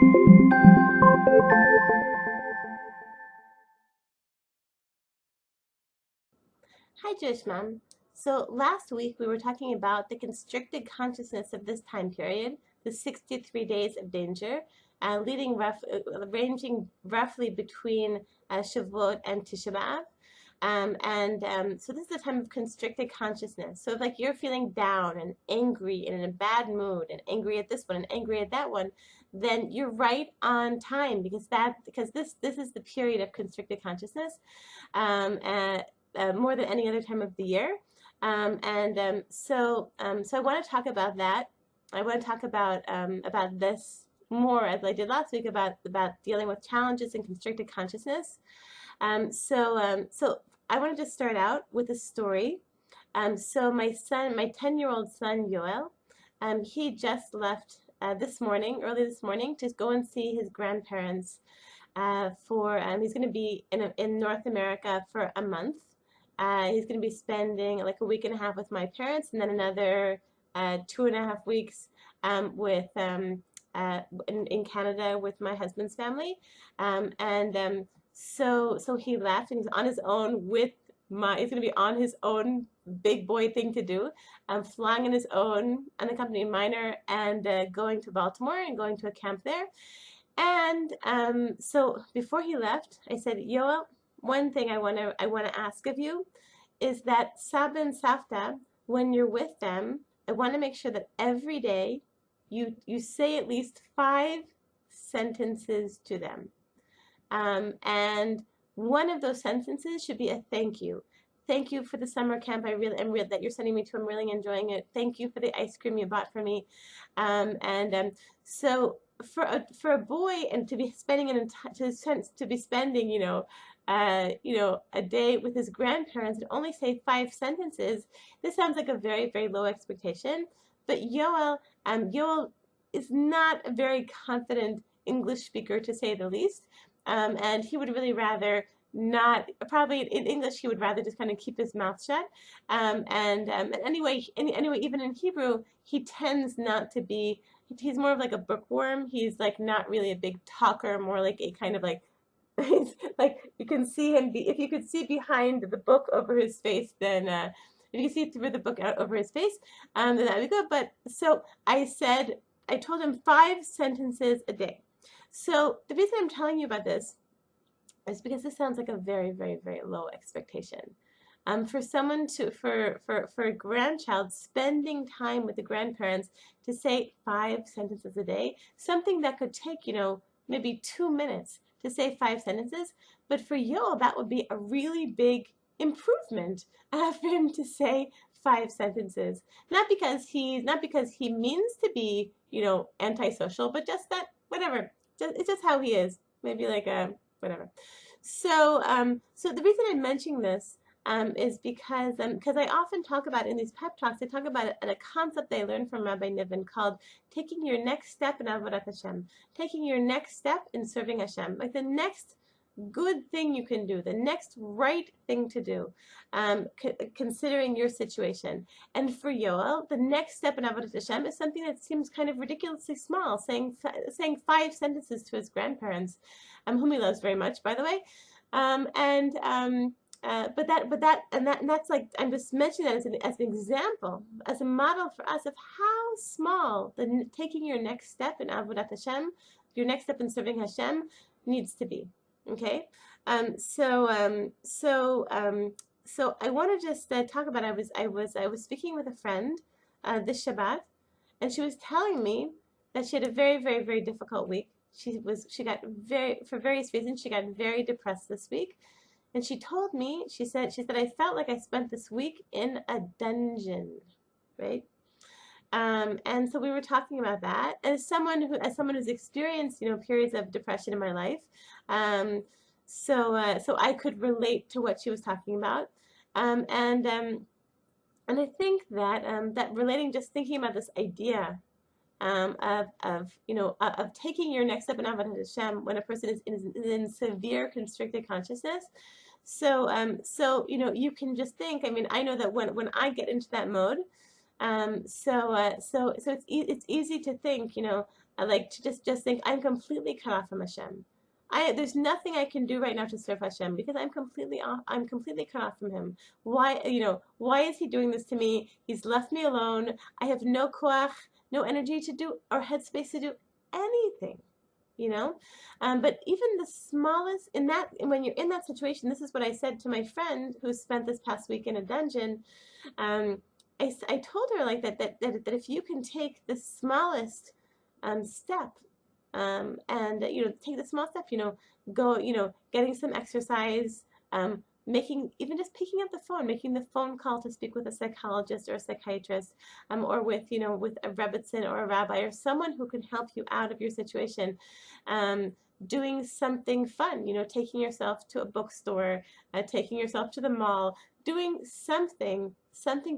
Hi, Jewish Mom. So last week we were talking about the constricted consciousness of this time period, the 63 days of danger, ranging roughly between Shavuot and Tisha B'Av. So this is a time of constricted consciousness. So if like you're feeling down and angry and in a bad mood and angry at this one and angry at that one, then you're right on time because this is the period of constricted consciousness. And more than any other time of the year. So I want to talk about that. I want to talk about this more as I did last week about dealing with challenges and constricted consciousness. So I wanted to start out with a story. So my 10-year-old son, Yoel, he just left early this morning, to go and see his grandparents he's going to be in North America for a month. He's going to be spending like a week and a half with my parents, and then another 2.5 weeks in Canada with my husband's family. So he left, and he's on his own he's going to be on his own big boy thing to do, flying in his own unaccompanied minor and going to Baltimore and going to a camp there. And so before he left, I said, Yoel, one thing I want to ask of you is that Saba and Safta, when you're with them, I want to make sure that every day you say at least 5 sentences to them. And one of those sentences should be a thank you. Thank you for the summer camp. That you're sending me to. I'm really enjoying it. Thank you for the ice cream you bought for me. So for a boy, and to be spending a day with his grandparents and only say 5 sentences, this sounds like a very, very low expectation. But Yoel is not a very confident English speaker, to say the least. And he would really rather not, probably in English, he would rather just kind of keep his mouth shut. Anyway, even in Hebrew, he tends not to be, he's more of like a bookworm. He's like not really a big talker, more like a kind of like, like you can see him, if you could see behind the book over his face, then if you can see through the book out over his face, then that would be good. But so I told him 5 sentences a day. So the reason I'm telling you about this is because this sounds like a very, very, very low expectation. For a grandchild, spending time with the grandparents, to say 5 sentences a day, something that could take, maybe 2 minutes to say 5 sentences, but for Yoel, that would be a really big improvement for him to say 5 sentences. Not because he means to be, antisocial, but just that, whatever. It's just how he is. Maybe like a whatever. So the reason I'm mentioning this is because I often talk about in these pep talks, I talk about a concept I learned from Rabbi Niven called taking your next step in Avodat Hashem, taking your next step in serving Hashem, like the next good thing you can do, the next right thing to do, considering your situation. And for Yoel, the next step in Avodat Hashem is something that seems kind of ridiculously small, saying 5 sentences to his grandparents, whom he loves very much, by the way. That's like, I'm just mentioning that as an example, as a model for us of how small taking your next step in Avodat Hashem, your next step in serving Hashem, needs to be. Okay, so I want to just talk about. I was speaking with a friend this Shabbat, and she was telling me that she had a very, very, very difficult week. For various reasons, she got very depressed this week, and she told me, she said I felt like I spent this week in a dungeon, right? And so we were talking about that. As someone who's experienced, periods of depression in my life, so I could relate to what she was talking about, and I think that that relating, just thinking about this idea of taking your next step in Avodat Hashem when a person is in severe constricted consciousness. So you can just think. I mean, I know that when I get into that mode. So it's easy to think, like to just think, I'm completely cut off from Hashem. There's nothing I can do right now to serve Hashem because I'm completely cut off from Him. Why, why is He doing this to me? He's left me alone. I have no koach, no energy to do, or headspace to do anything. But even the smallest when you're in that situation, this is what I said to my friend who spent this past week in a dungeon. I told her like that if you can take the smallest step, and take the small step, go, getting some exercise, even just picking up the phone, making the phone call to speak with a psychologist or a psychiatrist, or with a rebbitzin or a rabbi or someone who can help you out of your situation. Doing something fun, taking yourself to a bookstore, taking yourself to the mall, doing something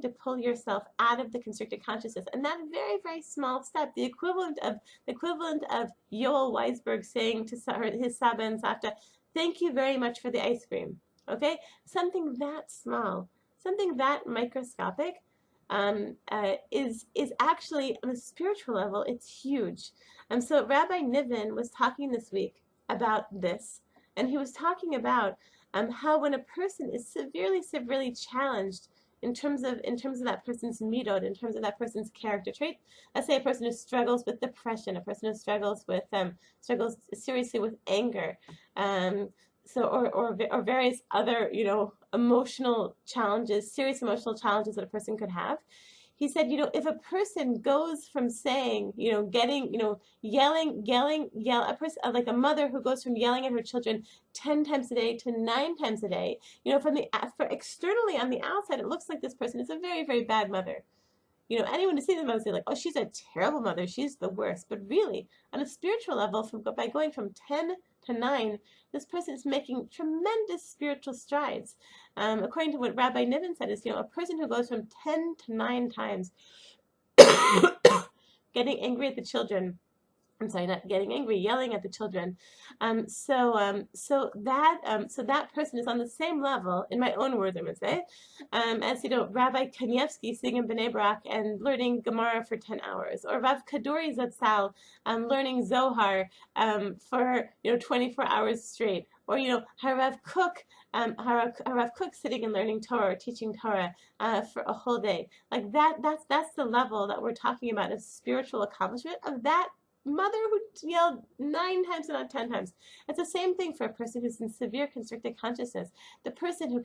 to pull yourself out of the constricted consciousness. And that very, very small step, the equivalent of Yoel Weisberg saying to his Saba and Savta, thank you very much for the ice cream. Okay? Something that small, something that microscopic, is actually, on a spiritual level, it's huge. So Rabbi Niven was talking this week about this, and he was talking about how when a person is severely challenged in terms of that person's midot, in terms of that person's character trait. Let's say a person who struggles with depression, a person who struggles seriously with anger, or various other emotional challenges, serious emotional challenges that a person could have. He said, if a person goes from saying, yelling, a person like a mother who goes from yelling at her children 10 times a day to 9 times a day, for externally on the outside, it looks like this person is a very, very bad mother. Anyone who sees them would say like, oh, she's a terrible mother, she's the worst. But really, on a spiritual level, by going from 10 to 9, this person is making tremendous spiritual strides. According to what Rabbi Niven said, is a person who goes from 10 to 9 times getting angry at the children. I'm sorry, not getting angry, yelling at the children. So that person is on the same level, in my own words, I would say, as Rabbi Kanievsky sitting in Bnei Brak and learning Gemara for 10 hours, or Rav Kaduri Zatzal learning Zohar for 24 hours straight, or Harav Cook sitting and learning Torah, or teaching Torah for a whole day. Like that's the level that we're talking about of spiritual accomplishment of that mother who yelled 9 times and not 10 times. It's the same thing for a person who's in severe constricted consciousness. The person who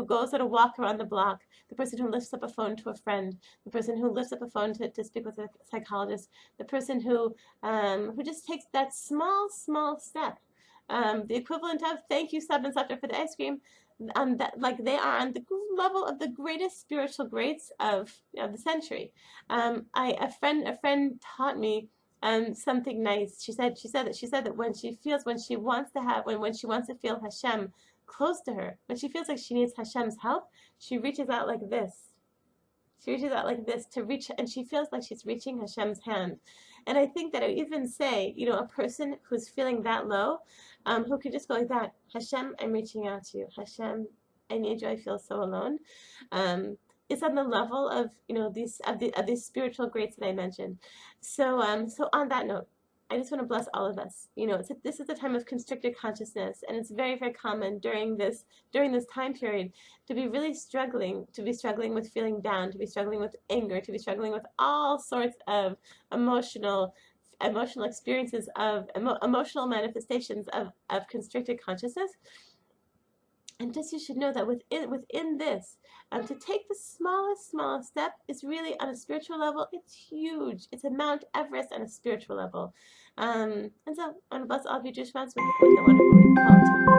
goes on a walk around the block, the person who lifts up a phone to a friend, the person who lifts up a phone to speak with a psychologist, the person who just takes that small step. The equivalent of thank you, Sab and Sapta, for the ice cream. They are on the level of the greatest spiritual greats of the century. A friend taught me something nice. She said that when she wants to feel Hashem close to her, when she feels like she needs Hashem's help, she reaches out like this. She reaches out like this to reach, and she feels like she's reaching Hashem's hand. And I think that I even say, a person who's feeling that low, who can just go like that, Hashem, I'm reaching out to you. Hashem, I need you. I feel so alone. It's on the level of these spiritual greats that I mentioned. So on that note, I just want to bless all of us. This is a time of constricted consciousness, and it's very, very common during this time period to be really struggling with feeling down, to be struggling with anger, to be struggling with all sorts of emotional experiences of emotional manifestations of constricted consciousness. And just you should know that within this, to take the smallest step is really, on a spiritual level, it's huge. It's a Mount Everest on a spiritual level. And so I want to bless all of you Jewish fans with the wonderful week.